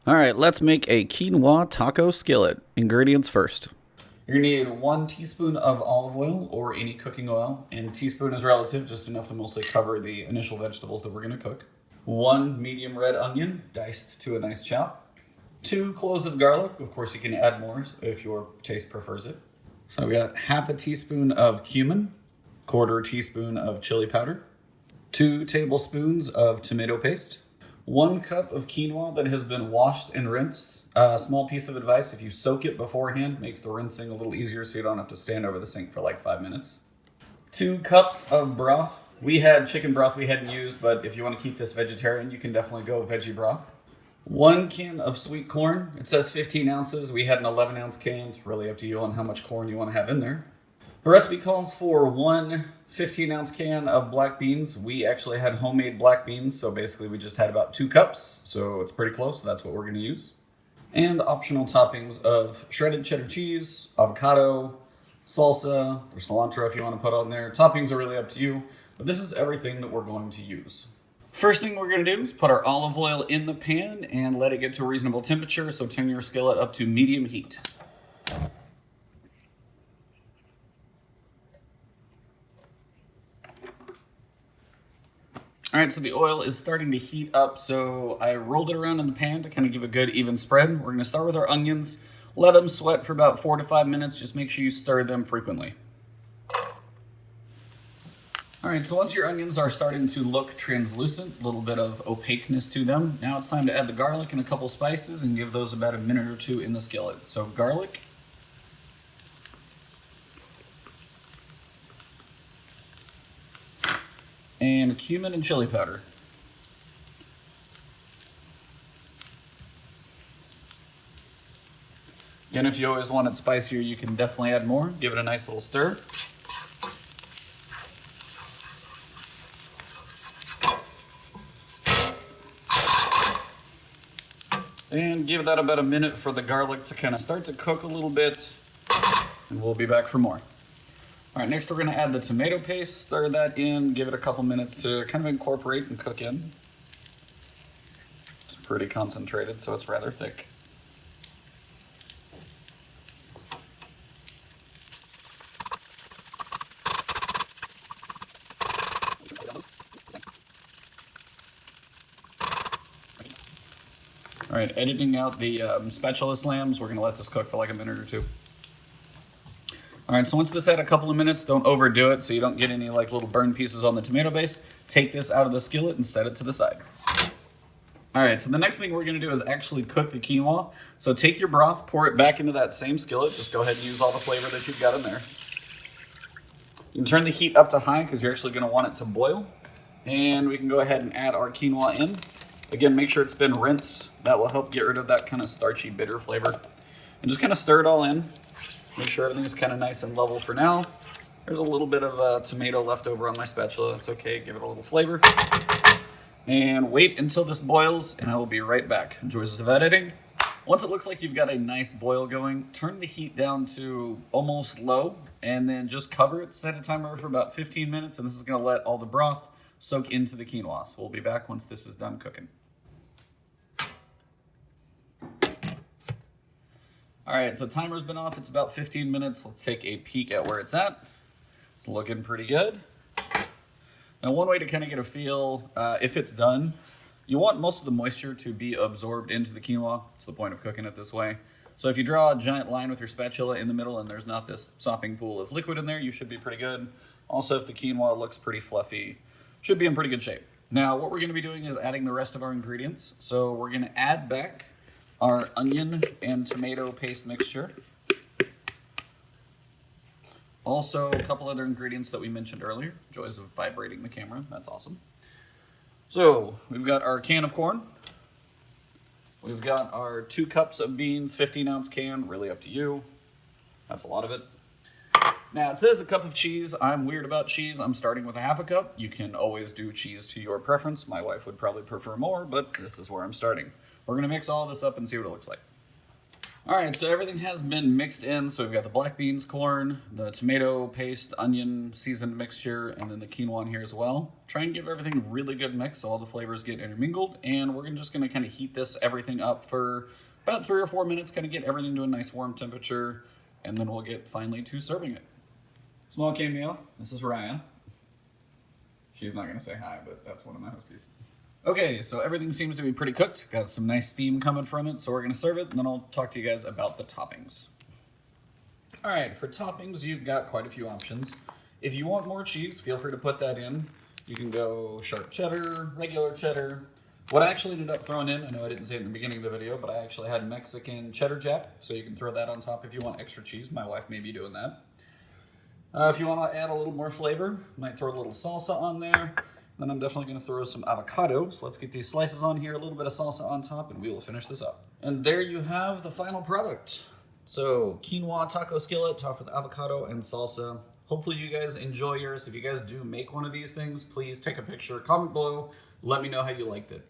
All right, let's make a quinoa taco skillet. Ingredients first. You're gonna need 1 teaspoon of olive oil or any cooking oil, and teaspoon is relative, just enough to mostly cover the initial vegetables that we're gonna cook. 1 medium red onion, diced to a nice chop. 2 cloves of garlic. Of course, you can add more if your taste prefers it. So we got half a teaspoon of cumin, 1/4 teaspoon of chili powder, 2 tablespoons of tomato paste, 1 cup of quinoa that has been washed and rinsed. A small piece of advice: if you soak it beforehand, makes the rinsing a little easier so you don't have to stand over the sink for like 5 minutes. 2 cups of broth. We had chicken broth we hadn't used, but if you want to keep this vegetarian, you can definitely go veggie broth. 1 can of sweet corn. It says 15 ounces. We had an 11-ounce can. It's really up to you on how much corn you want to have in there. The recipe calls for 1 15-ounce can of black beans. We actually had homemade black beans, so basically we just had about 2 cups, so it's pretty close. So that's what we're going to use. And optional toppings of shredded cheddar cheese, avocado, salsa, or cilantro if you want to put on there. Toppings are really up to you, but this is everything that we're going to use. First thing we're going to do is put our olive oil in the pan and let it get to a reasonable temperature, so turn your skillet up to medium heat. All right, so the oil is starting to heat up, so I rolled it around in the pan to kind of give a good even spread. We're going to start with our onions, let them sweat for about 4 to 5 minutes. Just make sure you stir them frequently. All right, so once your onions are starting to look translucent, a little bit of opaqueness to them, now it's time to add the garlic and a couple spices and give those about a minute or two in the skillet. So garlic, and cumin and chili powder. Again, if you always want it spicier, you can definitely add more. Give it a nice little stir. And give that about a minute for the garlic to kind of start to cook a little bit, and we'll be back for more. All right, next we're going to add the tomato paste, stir that in, give it a couple minutes to kind of incorporate and cook in. It's pretty concentrated, so it's rather thick. All right, editing out the spatula slams, we're going to let this cook for like a minute or two. All right, so once this had a couple of minutes, don't overdo it so you don't get any like little burn pieces on the tomato base. Take this out of the skillet and set it to the side. All right, so the next thing we're gonna do is actually cook the quinoa. So take your broth, pour it back into that same skillet. Just go ahead and use all the flavor that you've got in there. You can turn the heat up to high because you're actually gonna want it to boil. And we can go ahead and add our quinoa in. Again, make sure it's been rinsed. That will help get rid of that kind of starchy, bitter flavor. And just kind of stir it all in. Make sure everything's kind of nice and level for now. There's a little bit of tomato left over on my spatula. That's okay, give it a little flavor. And wait until this boils, and I will be right back. Joys of editing. Once it looks like you've got a nice boil going, turn the heat down to almost low, and then just cover it. Set a timer for about 15 minutes, and this is gonna let all the broth soak into the quinoa. So we'll be back once this is done cooking. All right, so timer's been off. It's about 15 minutes. Let's take a peek at where it's at. It's looking pretty good. Now, one way to kind of get a feel if it's done, you want most of the moisture to be absorbed into the quinoa. It's the point of cooking it this way. So if you draw a giant line with your spatula in the middle and there's not this sopping pool of liquid in there, you should be pretty good. Also, if the quinoa looks pretty fluffy, should be in pretty good shape. Now, what we're going to be doing is adding the rest of our ingredients. So we're going to add back our onion and tomato paste mixture. Also, a couple other ingredients that we mentioned earlier. Joys of vibrating the camera, that's awesome. So, we've got our can of corn. We've got our 2 cups of beans, 15-ounce can, really up to you. That's a lot of it. Now, it says a cup of cheese. I'm weird about cheese. I'm starting with a half a cup. You can always do cheese to your preference. My wife would probably prefer more, but this is where I'm starting. We're going to mix all this up and see what it looks like. All right, so everything has been mixed in. So we've got the black beans, corn, the tomato paste, onion, seasoned mixture, and then the quinoa in here as well. Try and give everything a really good mix so all the flavors get intermingled. And we're just gonna kind of heat everything up for about 3 or 4 minutes, kind of get everything to a nice warm temperature, and then we'll get finally to serving it. Small cameo, this is Ryan. She's not gonna say hi, but that's one of my hosties. Okay, so everything seems to be pretty cooked. Got some nice steam coming from it, so we're gonna serve it, and then I'll talk to you guys about the toppings. All right, for toppings, you've got quite a few options. If you want more cheese, feel free to put that in. You can go sharp cheddar, regular cheddar. What I actually ended up throwing in, I know I didn't say it in the beginning of the video, but I actually had Mexican cheddar jack, so you can throw that on top if you want extra cheese. My wife may be doing that. If you want to add a little more flavor, might throw a little salsa on there. Then I'm definitely going to throw some avocado. So let's get these slices on here, a little bit of salsa on top, and we will finish this up. And there you have the final product. So quinoa taco skillet topped with avocado and salsa. Hopefully you guys enjoy yours. If you guys do make one of these things, please take a picture, comment below, let me know how you liked it.